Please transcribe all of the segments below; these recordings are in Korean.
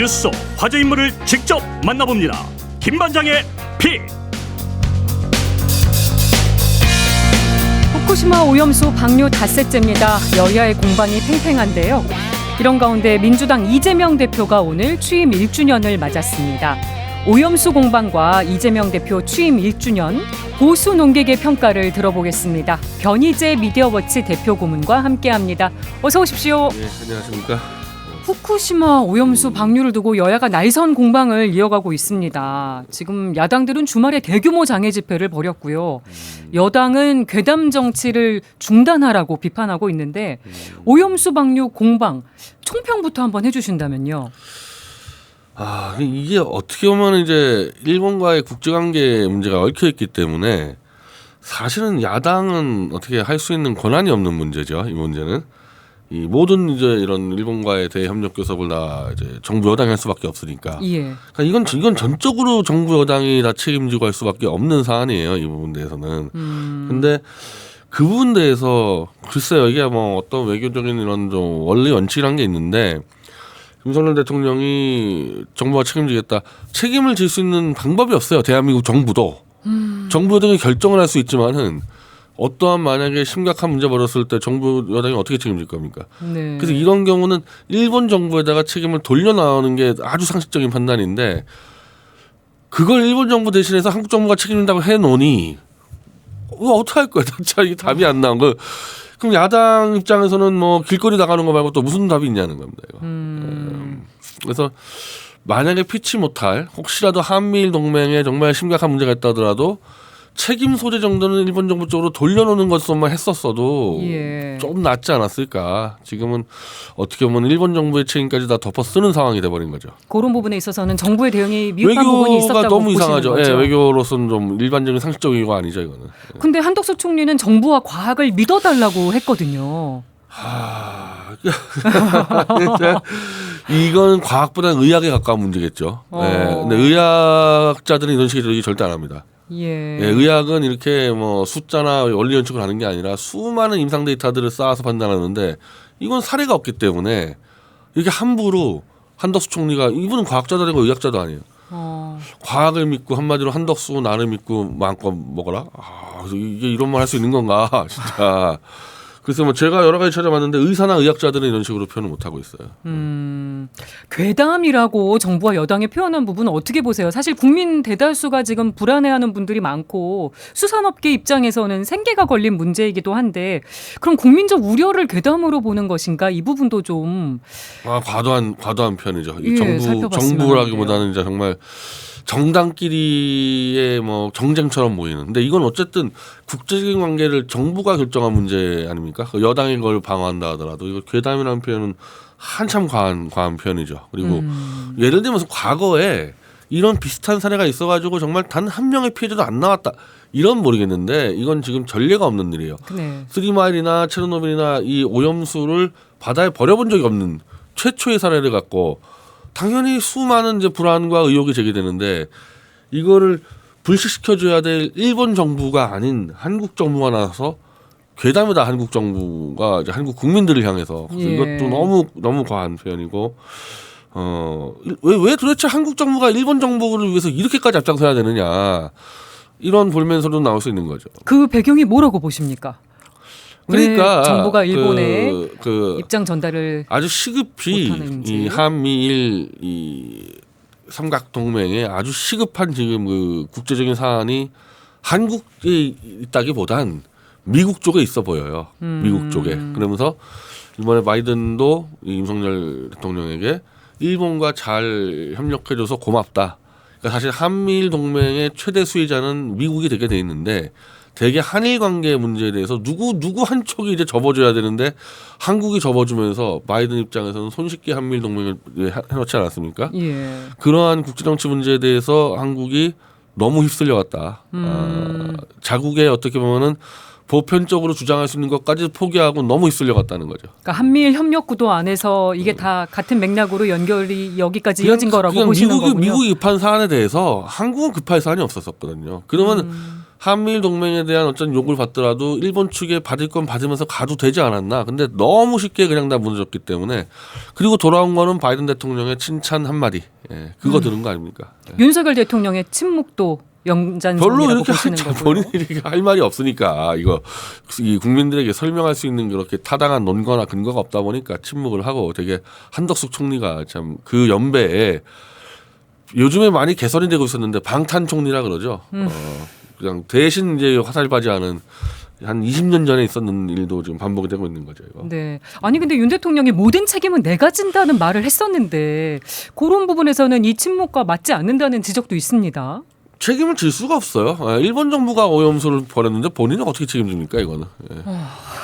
뉴스 속 화제 인물을 직접 만나봅니다. 김반장의 픽. 후쿠시마 오염수 방류 닷새째입니다. 여야의 공방이 팽팽한데요. 이런 가운데 민주당 이재명 대표가 오늘 취임 1주년을 맞았습니다. 오염수 공방과 이재명 대표 취임 1주년, 보수 논객의 평가를 들어보겠습니다. 변희재 미디어워치 대표 고문과 함께합니다. 어서 오십시오. 네, 안녕하십니까. 후쿠시마 오염수 방류를 두고 여야가 날선 공방을 이어가고 있습니다. 지금 야당들은 주말에 대규모 장애 집회를 벌였고요. 여당은 괴담 정치를 중단하라고 비판하고 있는데 오염수 방류 공방 총평부터 한번 해주신다면요. 이게 어떻게 보면 이제 일본과의 국제관계 문제가 얽혀 있기 때문에 사실은 야당은 어떻게 할 수 있는 권한이 없는 문제죠. 이 문제는 이 모든 이제 이런 일본과의 대협력 교섭을 다 이제 정부 여당이 할 수밖에 없으니까. 예. 그러니까 이건 전적으로 정부 여당이 다 책임지고 할 수밖에 없는 사안이에요. 이 부분 대해서는. 근데 그 부분 대해서 글쎄요, 이게 뭐 어떤 외교적인 이런 좀 원리 원칙이란 게 있는데. 윤석열 대통령이 정부가 책임지겠다. 책임을 질 수 있는 방법이 없어요. 대한민국 정부도. 정부 여당이 결정을 할 수 있지만은 어떠한 만약에 심각한 문제 벌었을 때 정부 여당이 어떻게 책임질 겁니까? 네. 그래서 이런 경우는 일본 정부에다가 책임을 돌려나오는 게 아주 상식적인 판단인데 그걸 일본 정부 대신해서 한국 정부가 책임진다고 해놓으니 어떻게 할 거야? 이게 답이 안 나온 거. 그럼 야당 입장에서는 뭐 길거리 나가는 거 말고 또 무슨 답이 있냐는 겁니다. 이거. 그래서 만약에 피치 못할 혹시라도 한미일 동맹에 정말 심각한 문제가 있다 하더라도 책임 소재 정도는 일본 정부 쪽으로 돌려놓는 것만 했었어도 예. 좀 낫지 않았을까. 지금은 어떻게 보면 일본 정부의 책임까지 다 덮어 쓰는 상황이 돼버린 거죠. 그런 부분에 있어서는 정부의 대응이 미흡한 부분이 있었다고 외교가 너무 보시는 이상하죠. 거죠. 예, 외교로서는 좀 일반적인 상식적인 거 아니죠, 이거는. 근데 한덕수 총리는 정부와 과학을 믿어달라고 했거든요. 이건 과학보다는 의학에 가까운 문제겠죠. 네, 근데 의학자들은 이런 식의 얘기 절대 안 합니다. 예. 네, 의학은 이렇게 뭐 숫자나 원리 연측을 하는 게 아니라 수많은 임상 데이터들을 쌓아서 판단하는데 이건 사례가 없기 때문에 이렇게 함부로 한덕수 총리가 이분은 과학자도 아니고 의학자도 아니에요. 과학을 믿고 한마디로 한덕수 나를 믿고 마음껏 먹어라. 이게 이런 말 할 수 있는 건가 진짜. 그래서 뭐 제가 여러 가지 찾아봤는데 의사나 의학자들은 이런 식으로 표현을 못 하고 있어요. 괴담이라고 정부와 여당이 표현한 부분은 어떻게 보세요? 사실 국민 대다수가 지금 불안해하는 분들이 많고 수산업계 입장에서는 생계가 걸린 문제이기도 한데 그럼 국민적 우려를 괴담으로 보는 것인가? 이 부분도 좀 과도한 편이죠. 예, 정부라기보다는 이제 정말 정당끼리의 뭐 정쟁처럼 보이는. 근데 이건 어쨌든 국제적인 관계를 정부가 결정한 문제 아닙니까? 여당이 그걸 방어한다 하더라도 이거 괴담이라는 표현은 한참 과한 표현이죠. 그리고 예를 들면서 과거에 이런 비슷한 사례가 있어가지고 정말 단 한 명의 피해자도 안 나왔다. 이런 모르겠는데 이건 지금 전례가 없는 일이에요. 네. 쓰리마일이나 체르노빌이나 이 오염수를 바다에 버려본 적이 없는 최초의 사례를 갖고 당연히 수많은 이제 불안과 의혹이 제기되는데 이거를 불식시켜줘야 될 일본 정부가 아닌 한국 정부가 나서 괴담이다. 한국 정부가 이제 한국 국민들을 향해서. 그래서 예. 이것도 너무 과한 표현이고 왜 도대체 한국 정부가 일본 정부를 위해서 이렇게까지 앞장서야 되느냐 이런 볼멘서도 나올 수 있는 거죠. 그 배경이 뭐라고 보십니까? 그러니까 정부가 일본에 입장 전달을 아주 시급히 이 한미일 이 삼각 동맹에 아주 시급한 지금 그 국제적인 사안이 한국에 있다기보단 미국 쪽에 있어 보여요. 미국 쪽에. 그러면서 이번에 바이든도 윤석열 대통령에게 일본과 잘 협력해줘서 고맙다. 그러니까 사실 한미일 동맹의 최대 수혜자는 미국이 되게 돼 있는데 대개 한일 관계 문제에 대해서 누구 한쪽이 이제 접어줘야 되는데 한국이 접어주면서 바이든 입장에서는 손쉽게 한미일 동맹을 해놓지 않았습니까? 예. 그러한 국제정치 문제에 대해서 한국이 너무 휩쓸려갔다. 자국의 어떻게 보면은 보편적으로 주장할 수 있는 것까지 포기하고 너무 휩쓸려갔다는 거죠. 그러니까 한미일 협력 구도 안에서 이게 다 같은 맥락으로 연결이 여기까지 이어진 거라고 보시는 거군요. 미국이 급한 사안에 대해서 한국은 급할 사안이 없었거든요. 그러면 한미일 동맹에 대한 어떤 욕을 받더라도 일본 측에 받을 건 받으면서 가도 되지 않았나. 근데 너무 쉽게 그냥 다 무너졌기 때문에. 그리고 돌아온 거는 바이든 대통령의 칭찬 한마디. 예, 그거 들은 거 아닙니까? 예. 윤석열 대통령의 침묵도 별로 영잔성이라고 이렇게 보시는 거고요. 본인이 할 말이 없으니까 이거 이 국민들에게 설명할 수 있는 그렇게 타당한 논거나 근거가 없다 보니까 침묵을 하고 되게 한덕숙 총리가 참 그 연배에 요즘에 많이 개선이 되고 있었는데 방탄 총리라 그러죠. 그냥 대신 이제 화살바지하는 한 20년 전에 있었는 일도 지금 반복이 되고 있는 거죠. 이거. 네. 아니 근데 윤 대통령이 모든 책임은 내가 진다는 말을 했었는데 그런 부분에서는 이 침묵과 맞지 않는다는 지적도 있습니다. 책임을 질 수가 없어요. 일본 정부가 오염수를 버렸는데 본인은 어떻게 책임집니까 이거는. 예.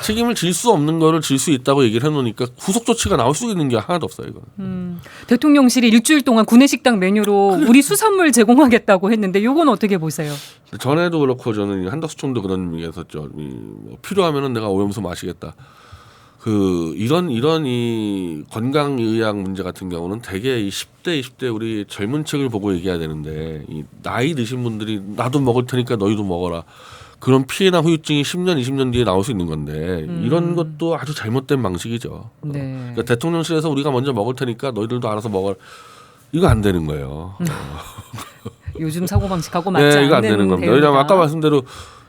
책임을 질 수 없는 거를 질 수 있다고 얘기를 해놓으니까 후속 조치가 나올 수 있는 게 하나도 없어요. 이거는. 대통령실이 일주일 동안 구내식당 메뉴로 우리 수산물 제공하겠다고 했는데 이건 어떻게 보세요? 전에도 그렇고 저는 한덕수 총도 그런 얘기했었죠. 뭐 필요하면은 내가 오염수 마시겠다. 이런 이 건강의학 문제 같은 경우는 대개 이 10대, 20대 우리 젊은 층을 보고 얘기해야 되는데 이 나이 드신 분들이 나도 먹을 테니까 너희도 먹어라. 그런 피해나 후유증이 10년, 20년 뒤에 나올 수 있는 건데 이런 것도 아주 잘못된 방식이죠. 네. 그러니까 대통령실에서 우리가 먼저 먹을 테니까 너희들도 알아서 먹어라. 이거 안 되는 거예요. 요즘 사고방식하고 맞지 네, 않는 이거 안 되는 겁니다. 왜냐하면 아까 말씀대로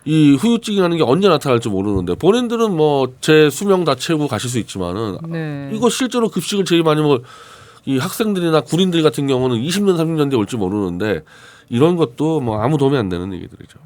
이 후유증이라는 게 언제 나타날지 모르는데 본인들은 뭐 제 수명 다 채우고 가실 수 있지만은 네. 이거 실제로 급식을 제일 많이 먹을 이 학생들이나 군인들 같은 경우는 20년, 30년 뒤에 올지 모르는데 이런 것도 뭐 아무 도움이 안 되는 얘기들이죠.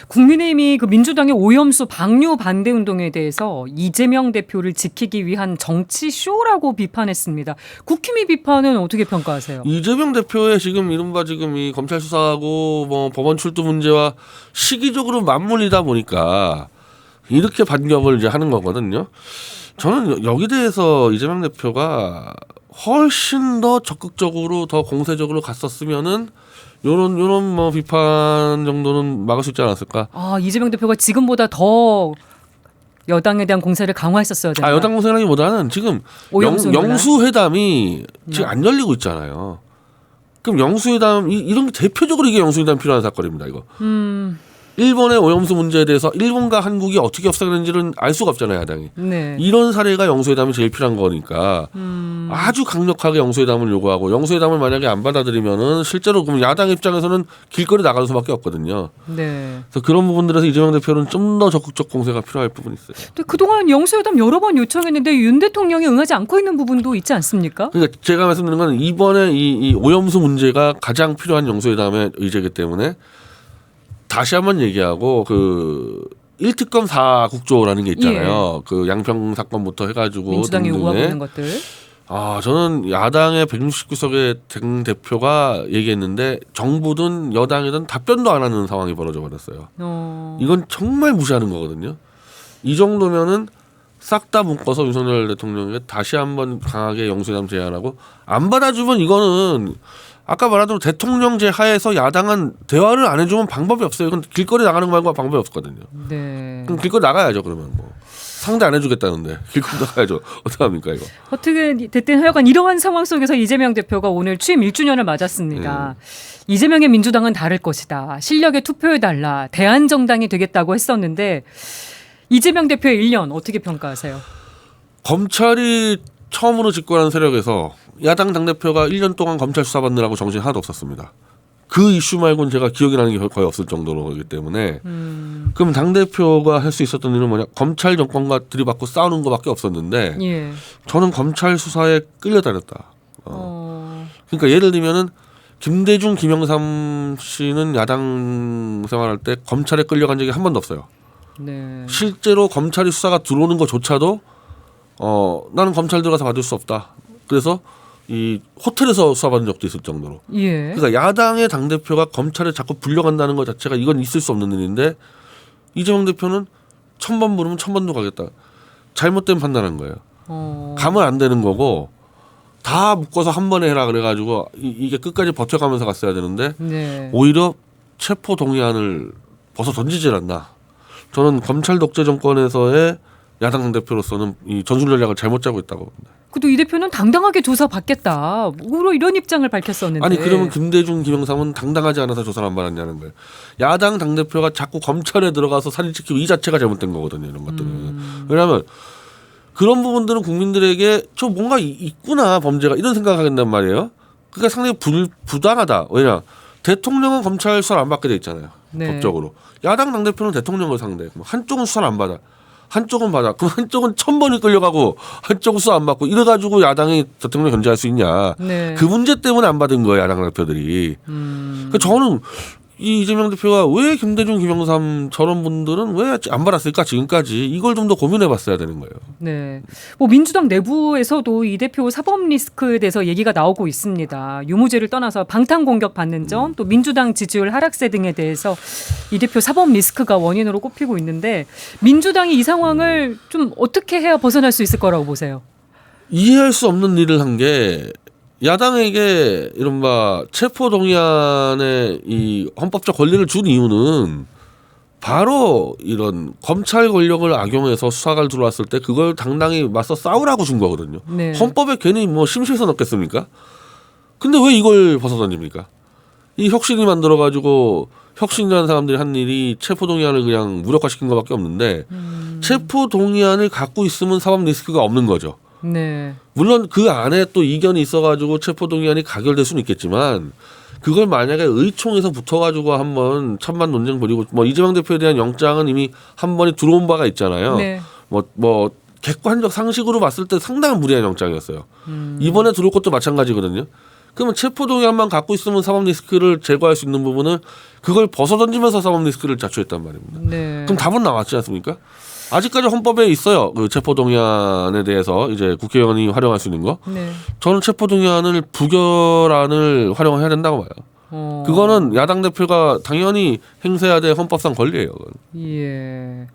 국민의힘이 그 민주당의 오염수 방류 반대 운동에 대해서 이재명 대표를 지키기 위한 정치 쇼라고 비판했습니다. 국힘의 비판은 어떻게 평가하세요? 이재명 대표의 지금 이른바 지금 이 검찰 수사하고 뭐 법원 출두 문제와 시기적으로 맞물리다 보니까 이렇게 반격을 이제 하는 거거든요. 저는 여기 대해서 이재명 대표가 훨씬 더 적극적으로 더 공세적으로 갔었으면은 요런 뭐 비판 정도는 막을 수 있지 않았을까? 아, 이재명 대표가 지금보다 더 여당에 대한 공세를 강화했었어야 된다. 여당 공세라기보다는 지금 영수회담이 지금 안 열리고 있잖아요. 그럼 영수회담 이런 게 대표적으로 이게 영수회담 필요한 사건입니다. 이거. 일본의 오염수 문제에 대해서 일본과 한국이 어떻게 협상했는지는 알 수가 없잖아요, 야당이. 네. 이런 사례가 영수회담이 제일 필요한 거니까 아주 강력하게 영수회담을 요구하고 영수회담을 만약에 안 받아들이면은 실제로 그럼 야당 입장에서는 길거리 나가는 수밖에 없거든요. 네. 그래서 그런 부분들에서 이재명 대표는 좀 더 적극적 공세가 필요할 부분이 있어요. 근데 그동안 영수회담 여러 번 요청했는데 윤 대통령이 응하지 않고 있는 부분도 있지 않습니까? 그러니까 제가 말씀드린 건 이번에 이 오염수 문제가 가장 필요한 영수회담의 의제이기 때문에 다시 한번 얘기하고 그 1특검 4국조라는 게 있잖아요. 예. 그 양평 사건부터 해가지고 민주당이 요구하고 있는 것들. 저는 야당의 169석의 당 대표가 얘기했는데 정부든 여당이든 답변도 안 하는 상황이 벌어져 버렸어요. 이건 정말 무시하는 거거든요. 이 정도면은 싹 다 묶어서 윤석열 대통령에게 다시 한번 강하게 영수회담 제안하고 안 받아주면 이거는 아까 말한 대통령제 하에서 야당은 대화를 안 해주면 방법이 없어요. 이건 길거리 나가는 거 말고 방법이 없거든요. 네. 그럼 길거리 나가야죠. 그러면 뭐 상대 안 해주겠다는데 길거리 나가야죠. 어떡합니까 이거. 어떻게 됐든 하여간 이러한 상황 속에서 이재명 대표가 오늘 취임 1주년을 맞았습니다. 이재명의 민주당은 다를 것이다. 실력에 투표해달라. 대안정당이 되겠다고 했었는데 이재명 대표의 1년 어떻게 평가하세요? 검찰이 처음으로 집권한 세력에서 야당 당대표가 1년 동안 검찰 수사받느라고 정신이 하나도 없었습니다. 그 이슈 말고는 제가 기억이 나는 게 거의 없을 정도로기 때문에 그럼 당대표가 할 수 있었던 일은 뭐냐, 검찰 정권과 들이받고 싸우는 것밖에 없었는데 예. 저는 검찰 수사에 끌려다녔다. 그러니까 예를 들면은 김대중, 김영삼 씨는 야당 생활할 때 검찰에 끌려간 적이 한 번도 없어요. 네. 실제로 검찰이 수사가 들어오는 것조차도 나는 검찰 들어가서 받을 수 없다. 그래서 이 호텔에서 수사받은 적도 있을 정도로. 예. 그러니까 야당의 당대표가 검찰에 자꾸 불려간다는 것 자체가 이건 있을 수 없는 일인데 이재명 대표는 1000번 부르면 1000번도 가겠다. 잘못된 판단한 거예요. 가면 안 되는 거고 다 묶어서 한 번에 해라 그래가지고 이게 끝까지 버텨가면서 갔어야 되는데 네. 오히려 체포 동의안을 벗어 던지질 않나. 저는 검찰 독재 정권에서의 야당 당대표로서는 이 전술 전략을 잘못 짜고 있다고 봅니다. 그래도 이 대표는 당당하게 조사 받겠다. 뭐로 이런 입장을 밝혔었는데. 아니 그러면 김대중, 김영삼은 당당하지 않아서 조사를 안 받았냐는 거예요. 야당 당대표가 자꾸 검찰에 들어가서 사진 찍히고 이 자체가 잘못된 거거든요. 이런 것들은. 왜냐하면 그런 부분들은 국민들에게 저 뭔가 있구나 범죄가 이런 생각을 하겠단 말이에요. 그러니까 상당히 부당하다. 왜냐 대통령은 검찰 수사를 안 받게 돼 있잖아요. 네. 법적으로. 야당 당대표는 대통령을 상대하고 한쪽은 수사를 안 받아. 한쪽은 받아. 그럼 한쪽은 1000번이 끌려가고 한쪽은 수사 안 받고 이래가지고 야당이 대통령 견제할 수 있냐. 네. 그 문제 때문에 안 받은 거예요. 야당 대표들이. 그러니까 저는 이 이재명 대표가 왜 김대중, 김영삼 저런 분들은 왜 안 받았을까 지금까지 이걸 좀 더 고민해봤어야 되는 거예요. 네. 뭐 민주당 내부에서도 이 대표 사법 리스크에 대해서 얘기가 나오고 있습니다. 유무죄를 떠나서 방탄 공격 받는 점, 또 민주당 지지율 하락세 등에 대해서 이 대표 사법 리스크가 원인으로 꼽히고 있는데 민주당이 이 상황을 좀 어떻게 해야 벗어날 수 있을 거라고 보세요? 이해할 수 없는 일을 한 게 야당에게 이른바 체포동의안의 이 헌법적 권리를 준 이유는 바로 이런 검찰 권력을 악용해서 수사가 들어왔을 때 그걸 당당히 맞서 싸우라고 준 거거든요. 네. 헌법에 괜히 뭐 심시해서 넣겠습니까? 근데 왜 이걸 벗어던집니까? 이 혁신이 만들어가지고 혁신이라는 사람들이 한 일이 체포동의안을 그냥 무력화시킨 것밖에 없는데 체포동의안을 갖고 있으면 사법 리스크가 없는 거죠. 네. 물론 그 안에 또 이견이 있어가지고 체포동의안이 가결될 수는 있겠지만 그걸 만약에 의총에서 붙어가지고 한번 천만 논쟁 벌이고 뭐 이재명 대표에 대한 영장은 이미 한 번에 들어온 바가 있잖아요. 네. 뭐 객관적 상식으로 봤을 때 상당한 무리한 영장이었어요. 이번에 들어올 것도 마찬가지거든요. 그러면 체포동의안만 갖고 있으면 사법 리스크를 제거할 수 있는 부분은 그걸 벗어던지면서 사법 리스크를 자초했단 말입니다. 네. 그럼 답은 나왔지 않습니까? 아직까지 헌법에 있어요. 그 체포동의안에 대해서 이제 국회의원이 활용할 수 있는 거. 네. 저는 체포동의안을 부결안을 활용해야 된다고 봐요. 그거는 야당 대표가 당연히 행사해야 될 헌법상 권리예요. 그건. 예.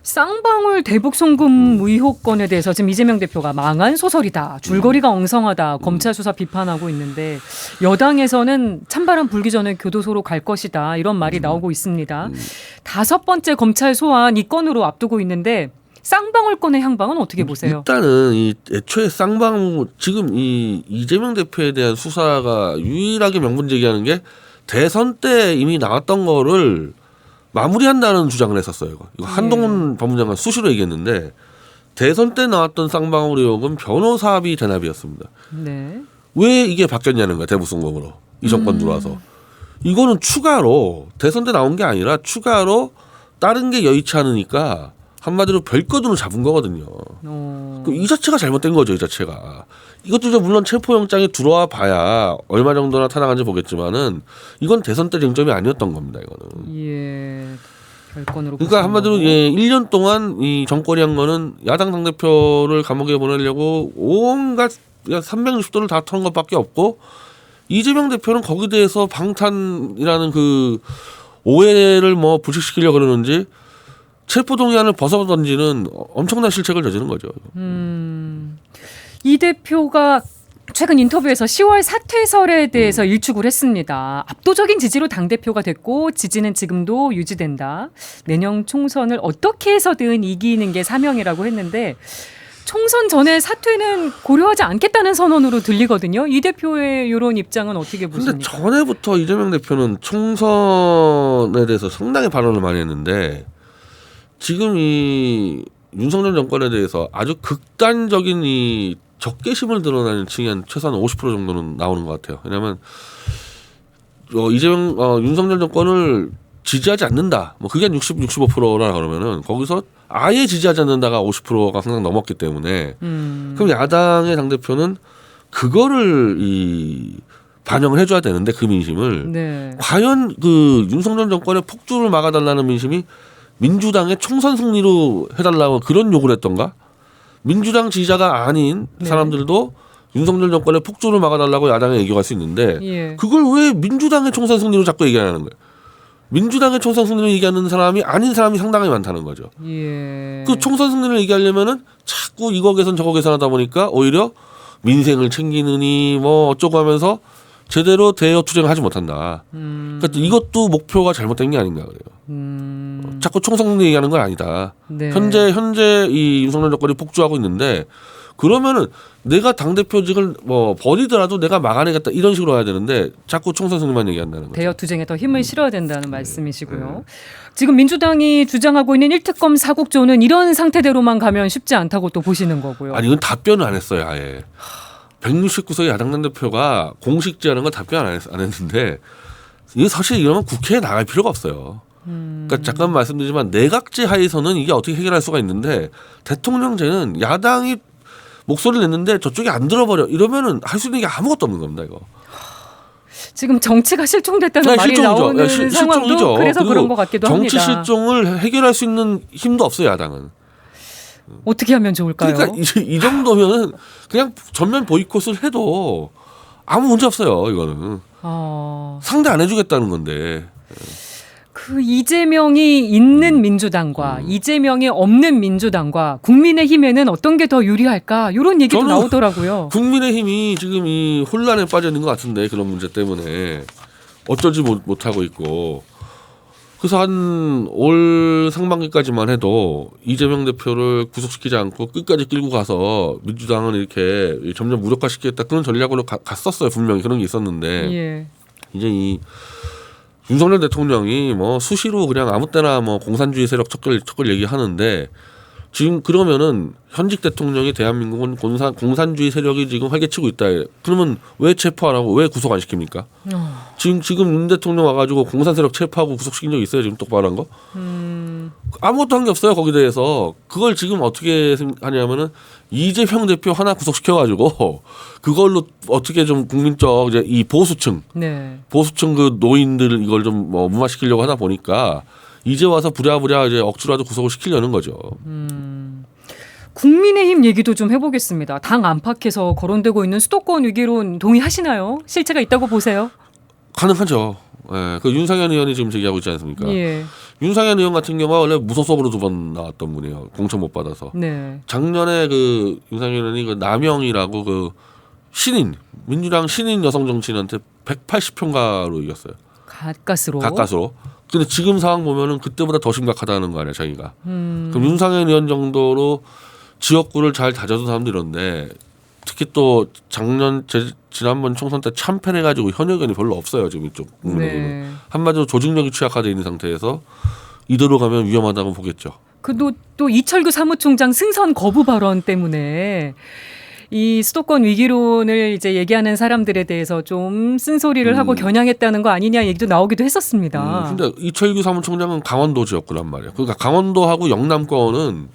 쌍방울 대북 송금 의혹 건에 대해서 지금 이재명 대표가 망한 소설이다. 줄거리가 엉성하다. 검찰 수사 비판하고 있는데 여당에서는 찬바람 불기 전에 교도소로 갈 것이다. 이런 말이 나오고 있습니다. 5번째 검찰 소환 이 건으로 앞두고 있는데 쌍방울 건의 향방은 어떻게 보세요? 일단은 이 애초에 쌍방울 지금 이 이재명 대표에 대한 수사가 유일하게 명분 제기하는 게 대선 때 이미 나왔던 거를 마무리한다는 주장을 했었어요. 이거 한동훈 법무장관 수시로 얘기했는데 대선 때 나왔던 쌍방울 의혹은 변호사비 대납이었습니다. 네. 왜 이게 바뀌었냐는 거야. 대북송금으로 이 정권 들어와서. 이거는 추가로 대선 때 나온 게 아니라 추가로 다른 게 여의치 않으니까 한마디로 별건으로 잡은 거거든요. 이 자체가 잘못된 거죠. 이 자체가. 이것도 이제 물론 체포영장이 들어와 봐야 얼마 정도나 타당한지 보겠지만은 이건 대선 때 쟁점이 아니었던 겁니다. 이거는. 예. 별건으로. 그러니까 한마디로 1년 동안 이 정권이 한 거는 야당 당대표를 감옥에 보내려고 온갖 360도를 다 턴 것밖에 없고 이재명 대표는 거기에 대해서 방탄이라는 그 오해를 뭐 불식시키려고 그러는지 체포동의안을 벗어던지는 엄청난 실책을 저지른 거죠. 이 대표가 최근 인터뷰에서 10월 사퇴설에 대해서 일축을 했습니다. 압도적인 지지로 당대표가 됐고 지지는 지금도 유지된다. 내년 총선을 어떻게 해서든 이기는 게 사명이라고 했는데 총선 전에 사퇴는 고려하지 않겠다는 선언으로 들리거든요. 이 대표의 이런 입장은 어떻게 보십니까? 근데 전에부터 이재명 대표는 총선에 대해서 상당히 발언을 많이 했는데 지금 이 윤석열 정권에 대해서 아주 극단적인 이 적개심을 드러내는 층이 한 최소한 50% 정도는 나오는 것 같아요. 왜냐하면 윤석열 정권을 지지하지 않는다. 뭐 그게 한 65%라 그러면은 거기서 아예 지지하지 않는다가 50%가 항상 넘었기 때문에 그럼 야당의 당대표는 그거를 반영을 해줘야 되는데 그 민심을 네. 과연 그 윤석열 정권의 폭주를 막아달라는 민심이 민주당의 총선 승리로 해달라고 그런 요구를 했던가? 민주당 지지자가 아닌 사람들도 윤석열 정권의 폭주를 막아달라고 야당에 얘기할 수 있는데 예. 그걸 왜 민주당의 총선 승리로 자꾸 얘기하는 거예요? 민주당의 총선 승리를 얘기하는 사람이 아닌 사람이 상당히 많다는 거죠. 예. 그 총선 승리를 얘기하려면은 자꾸 이거 개선 저거 개선하다 보니까 오히려 민생을 챙기느니 뭐 어쩌고 하면서 제대로 대여 투쟁을 하지 못한다. 그러니까 이것도 목표가 잘못된 게 아닌가 그래요. 자꾸 총선 얘기하는 건 아니다. 네. 현재 이 윤석열 정권이 폭주하고 있는데 그러면은 내가 당 대표직을 뭐 버리더라도 내가 막아내겠다 이런 식으로 해야 되는데 자꾸 총선 승리만 얘기한다는 거죠. 대여 투쟁에 더 힘을 실어야 된다는 말씀이시고요. 지금 민주당이 주장하고 있는 1특검 4국조는 이런 상태대로만 가면 쉽지 않다고 또 보시는 거고요. 아니 이건 답변을 안 했어요. 아예 169석의 야당 대표가 공식 제안한 건 답변 안 했는데 이게 사실 이러면 국회에 나갈 필요가 없어요. 그러니까 잠깐 말씀드리지만 내각제 하에서는 이게 어떻게 해결할 수가 있는데 대통령제는 야당이 목소리를 냈는데 저쪽이 안 들어버려 이러면은 할 수 있는 게 아무것도 없는 겁니다. 이거. 지금 정치가 실종됐다는 말이 나오는 상황도 실종이죠. 그래서 그런 것 같기도 정치 합니다. 실종을 해결할 수 있는 힘도 없어요. 야당은. 어떻게 하면 좋을까요? 그러니까 이 정도면은 그냥 전면 보이콧을 해도 아무 문제 없어요. 이거는. 상대 안 해주겠다는 건데. 그 이재명이 있는 민주당과 이재명이 없는 민주당과 국민의힘에는 어떤 게 더 유리할까? 이런 얘기도 나오더라고요. 국민의힘이 지금 이 혼란에 빠져 있는 것 같은데 그런 문제 때문에 어쩔지 못하고 있고 그래서 한 올 상반기까지만 해도 이재명 대표를 구속시키지 않고 끝까지 끌고 가서 민주당은 이렇게 점점 무력화시키겠다 그런 전략으로 갔었어요. 분명히 그런 게 있었는데 예. 이제 이 윤석열 대통령이 뭐 수시로 그냥 아무 때나 뭐 공산주의 세력 척결 얘기하는데 지금 그러면은 현직 대통령이 대한민국은 공산주의 세력이 지금 활개치고 있다. 그러면 왜 체포 안 하고 왜 구속 안 시킵니까? 지금 윤 대통령 와가지고 공산 세력 체포하고 구속시킨 적 있어요? 지금 똑바로 한 거? 아무것도 한 게 없어요. 거기에 대해서. 그걸 지금 어떻게 하냐면은 이재명 대표 하나 구속시켜가지고 그걸로 어떻게 좀 국민적 이제 이 보수층 그 노인들 이걸 좀 뭐 무마시키려고 하다 보니까 이제 와서 부랴부랴 이제 억지로라도 구속을 시키려는 거죠. 국민의힘 얘기도 좀 해보겠습니다. 당 안팎에서 거론되고 있는 수도권 위기론 동의하시나요? 실체가 있다고 보세요? 가능하죠. 예, 그 윤상현 의원이 지금 제기하고 있지 않습니까? 예. 윤상현 의원 같은 경우가 원래 무소속으로 2번 나왔던 분이에요. 공천 못 받아서. 네. 작년에 그 윤상현 의원이 그 남영이라고 그 신인 민주당 신인 여성 정치인한테 180표가로 이겼어요. 가까스로. 근데 지금 상황 보면은 그때보다 더 심각하다는 거 아니야, 자기가. 그럼 윤상현 의원 정도로 지역구를 잘 다져둔 사람도 이런데 특히 또 지난번 총선 때 참패를 해가지고 현역 의원이 별로 없어요, 지금 이쪽. 네. 한마디로 조직력이 취약화되어 있는 상태에서 이대로 가면 위험하다고 보겠죠. 또 이철규 사무총장 승선 거부 발언 때문에 이 수도권 위기론을 이제 얘기하는 사람들에 대해서 좀 쓴소리를 하고 겨냥했다는 거 아니냐 얘기도 나오기도 했었습니다. 근데 이철규 사무총장은 강원도 지역구란 말이에요. 그러니까 강원도하고 영남권은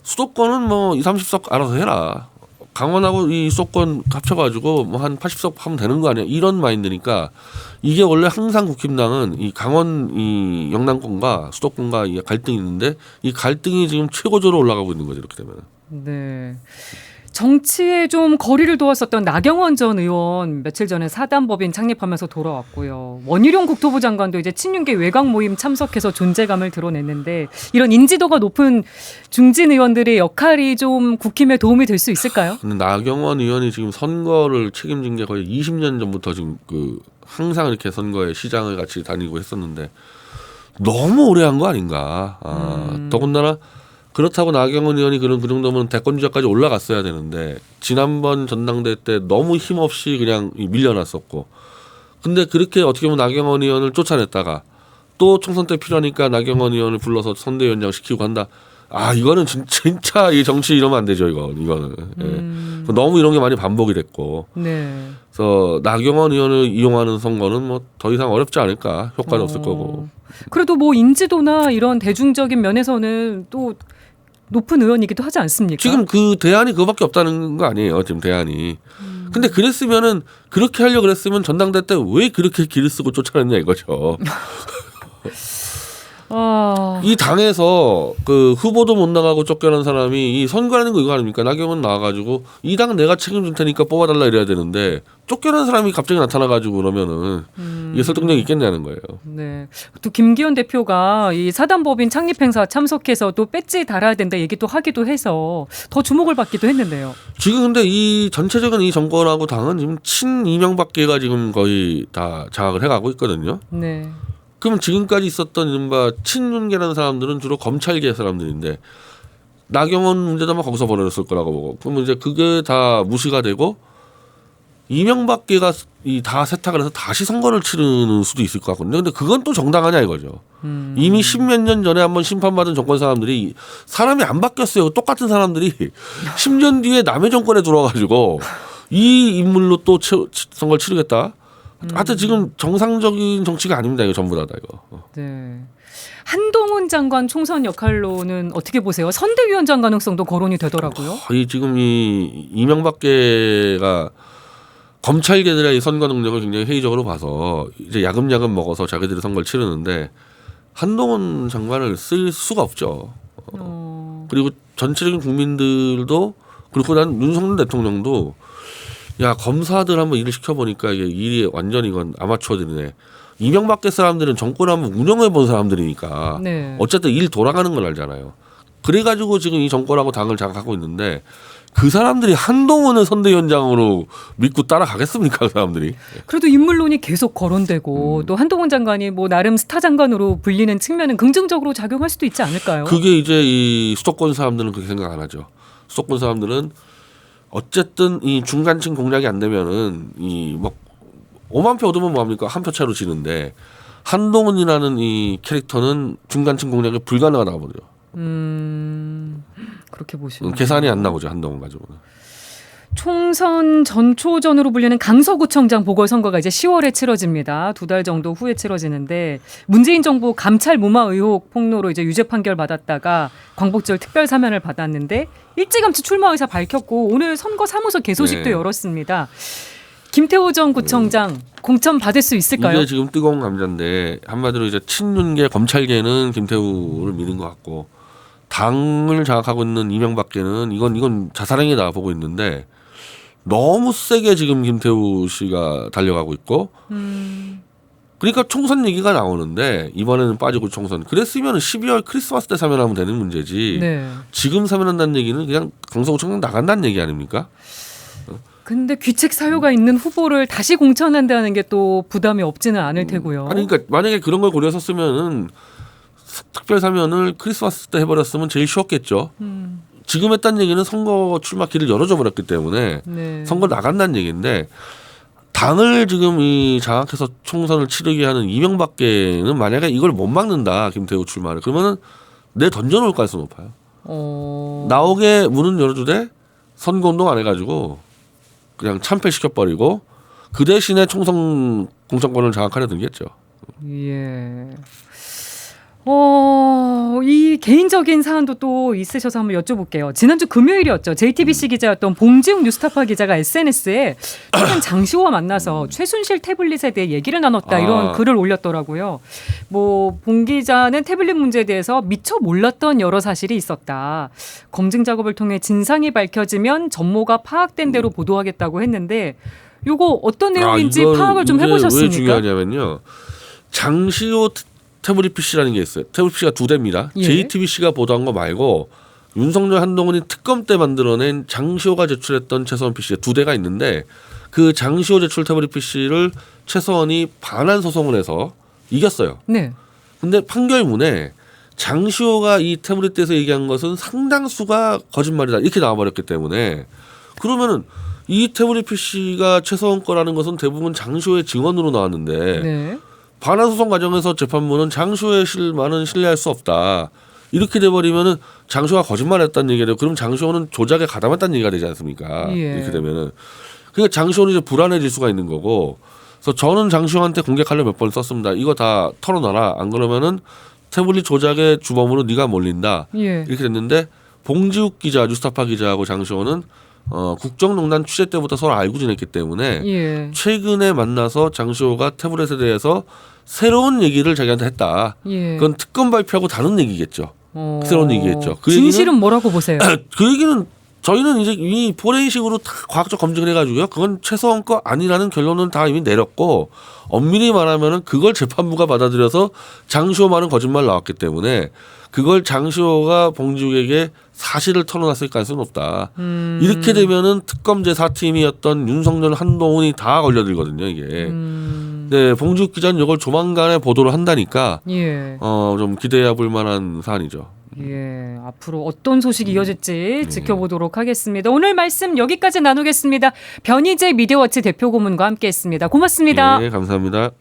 수도권은 뭐 20, 30석 알아서 해라. 강원하고 이 수도권 합쳐가지고 뭐 한 80석 하면 되는 거 아니야. 이런 마인드니까 이게 원래 항상 국힘당은 이 강원 이 영남권과 수도권과 이 갈등이 있는데 이 갈등이 지금 최고조로 올라가고 있는 거죠. 이렇게 되면. 네. 정치에 좀 거리를 두었었던 나경원 전 의원 며칠 전에 사단법인 창립하면서 돌아왔고요. 원희룡 국토부 장관도 이제 친윤계 외곽 모임 참석해서 존재감을 드러냈는데 이런 인지도가 높은 중진 의원들의 역할이 좀 국힘에 도움이 될 수 있을까요? 근데 나경원 의원이 지금 선거를 책임진 게 거의 20년 전부터 지금 그 항상 이렇게 선거에 시장을 같이 다니고 했었는데 너무 오래 한 거 아닌가. 더군다나 그렇다고 나경원 의원이 그 정도면 대권 주자까지 올라갔어야 되는데 지난번 전당대회 때 너무 힘없이 그냥 밀려났었고 근데 그렇게 어떻게 보면 나경원 의원을 쫓아냈다가 또 총선 때 필요하니까 나경원 의원을 불러서 선대위원장 시키고 한다. 이거는 진짜 이 정치 이러면 안 되죠. 이거는 예. 너무 이런 게 많이 반복이 됐고 네. 그래서 나경원 의원을 이용하는 선거는 뭐 더 이상 어렵지 않을까. 효과는 없을 거고. 그래도 뭐 인지도나 이런 대중적인 면에서는 또 높은 의원이기도 하지 않습니까? 지금 그 대안이 그거밖에 없다는 거 아니에요. 지금 대안이. 근데 그랬으면은 그렇게 하려고 그랬으면 전당대회 때 왜 그렇게 길을 쓰고 쫓아냈냐 이거죠. 이 당에서 그 후보도 못 나가고 쫓겨난 사람이 이 선거라는 거 이거 아닙니까? 나경원 나와가지고 이 당 내가 책임질 테니까 뽑아달라 이래야 되는데 쫓겨난 사람이 갑자기 나타나가지고 그러면은 이게 설득력이 있겠냐는 거예요. 네. 또 김기현 대표가 이 사단법인 창립 행사 참석해서 또 배지 달아야 된다 얘기도 하기도 해서 더 주목을 받기도 했는데요. 지금 근데 이 전체적인 이 정권하고 당은 지금 친이명박계가 지금 거의 다 장악을 해가고 있거든요. 네. 그럼 지금까지 있었던 이른바 친윤계라는 사람들은 주로 검찰계 사람들인데 나경원 문제도 아마 거기서 벌어졌을 거라고 보고 그러면 이제 그게 다 무시가 되고 이명박계가 다 세탁을 해서 다시 선거를 치르는 수도 있을 것 같거든요. 근데 그건 또 정당하냐 이거죠. 이미 십몇 년 전에 한번 심판받은 정권 사람들이 사람이 안 바뀌었어요. 똑같은 사람들이 10년 뒤에 남의 정권에 들어와가지고 이 인물로 또 선거를 치르겠다. 하여튼 지금 정상적인 정치가 아닙니다. 이거 전부 다 이거. 네. 한동훈 장관 총선 역할로는 어떻게 보세요? 선대위원장 가능성도 거론이 되더라고요. 이 지금 이 이명박계가 검찰계들의 이 선거 능력을 굉장히 회의적으로 봐서 이제 야금야금 먹어서 자기들이 선거를 치르는데 한동훈 장관을 쓸 수가 없죠. 그리고 전체적인 국민들도 그리고 난 윤석열 대통령도 야 검사들 한번 일을 시켜보니까 이게 일이 완전 이건 아마추어들이네. 이명박계 사람들은 정권을 한번 운영해 본 사람들이니까 네. 어쨌든 일 돌아가는 걸 알잖아요. 그래가지고 지금 이 정권하고 당을 장악하고 있는데 그 사람들이 한동훈을 선대위원장으로 믿고 따라가겠습니까? 그 사람들이. 그래도 인물론이 계속 거론되고 또 한동훈 장관이 뭐 나름 스타 장관으로 불리는 측면은 긍정적으로 작용할 수도 있지 않을까요? 그게 이제 이 수도권 사람들은 그렇게 생각 안 하죠. 수도권 사람들은 어쨌든 이 중간층 공략이 안 되면은 이 뭐 5만 표 얻으면 뭐합니까? 한 표 차로 지는데 한동훈이라는 이 캐릭터는 중간층 공략이 불가능하다고 보죠. 그렇게 보시면 계산이 안 나오죠. 한동훈 가지고는. 총선 전초전으로 불리는 강서구청장 보궐선거가 이제 10월에 치러집니다. 2달 정도 후에 치러지는데 문재인 정부 감찰 무마 의혹 폭로로 이제 유죄 판결 받았다가 광복절 특별 사면을 받았는데 일찌감치 출마 의사 밝혔고 오늘 선거 사무소 개소식도 네. 열었습니다. 김태호 전 구청장 공천 받을 수 있을까요? 이게 지금 뜨거운 감자인데 한마디로 이제 친윤계 검찰계는 김태우를 믿는 것 같고 당을 장악하고 있는 이명박계는 이건 자살행위다 보고 있는데 너무 세게 지금 김태우 씨가 달려가고 있고 그러니까 총선 얘기가 나오는데 이번에는 빠지고 총선 그랬으면 12월 크리스마스 때 사면하면 되는 문제지 네. 지금 사면한다는 얘기는 그냥 강서구청장 나간다는 얘기 아닙니까? 근데 귀책 사유가 있는 후보를 다시 공천한다는 게 또 부담이 없지는 않을 테고요. 아니 그러니까 만약에 그런 걸 고려했었으면은 특별 사면을 크리스마스 때 해버렸으면 제일 쉬웠겠죠. 지금 했다는 얘기는 선거 출마 길을 열어줘 버렸기 때문에 네. 선거 나간다는 얘기인데 당을 지금 이 장악해서 총선을 치르게 하는 이명박계는 만약에 이걸 못 막는다 김태우 출마를 그러면은 내 던져놓을 가능성이 높아요. 나오게 문은 열어주되 선거운동 안 해가지고 그냥 참패시켜버리고 그 대신에 총선 공천권을 장악하려 들겠죠. 예. 이 개인적인 사안도 또 있으셔서 한번 여쭤볼게요. 지난주 금요일이었죠. JTBC 기자였던 봉지욱 뉴스타파 기자가 SNS에 최근 장시호와 만나서 최순실 태블릿에 대해 얘기를 나눴다 이런 글을 올렸더라고요. 뭐 봉 기자는 태블릿 문제에 대해서 미처 몰랐던 여러 사실이 있었다. 검증 작업을 통해 진상이 밝혀지면 전모가 파악된 대로 보도하겠다고 했는데 이거 어떤 내용인지 파악을 좀 해보셨습니까? 왜 중요하냐면요. 장시호 태블릿 PC라는 게 있어요. 태블릿 PC가 두 대입니다. 예. JTBC가 보도한 거 말고 윤석열 한동훈이 특검 때 만들어낸 장시호가 제출했던 최서원 PC가 두 대가 있는데 그 장시호 제출 태블릿 PC를 최서원이 반환 소송을 해서 이겼어요. 네. 근데 판결문에 장시호가 이 태블릿에서 얘기한 것은 상당수가 거짓말이다 이렇게 나와버렸기 때문에 그러면은 이 태블릿 PC가 최서원 거라는 것은 대부분 장시호의 증언으로 나왔는데 네. 반환소송 과정에서 재판부는 장시호의 실만은 신뢰할 수 없다. 이렇게 돼버리면은 장시호가 거짓말했다는 얘기가 돼요. 그럼 장시호는 조작에 가담했다는 얘기가 되지 않습니까? 예. 이렇게 되면은 그러니까 장시호는 이제 불안해질 수가 있는 거고. 그래서 저는 장시호한테 공개 칼로 몇 번 썼습니다. 이거 다 털어놔라. 안 그러면은 태블릿 조작의 주범으로 네가 몰린다. 예. 이렇게 됐는데 봉지욱 기자, 뉴스타파 기자하고 장시호는 국정농단 취재 때부터 서로 알고 지냈기 때문에 예. 최근에 만나서 장시호가 태블릿에 대해서 새로운 얘기를 자기한테 했다. 예. 그건 특검 발표하고 다른 얘기겠죠. 새로운 얘기겠죠. 그 진실은 뭐라고 보세요? 그 얘기는 저희는 이제 이미 포렌식으로 다 과학적 검증을 해가지고요. 그건 최서원 거 아니라는 결론은 다 이미 내렸고 엄밀히 말하면은 그걸 재판부가 받아들여서 장시호 말은 거짓말 나왔기 때문에 그걸 장시호가 봉지욱에게 사실을 털어놨을 가능성은 없다. 이렇게 되면은 특검 제4팀이었던 윤석열 한동훈이 다 걸려들거든요. 이게. 네, 봉지욱 기자는 이걸 조만간에 보도를 한다니까 예. 좀 기대해 볼 만한 사안이죠. 예, 앞으로 어떤 소식이 이어질지 지켜보도록 하겠습니다. 오늘 말씀 여기까지 나누겠습니다. 변희재 미디어워치 대표 고문과 함께했습니다. 고맙습니다. 네, 감사합니다.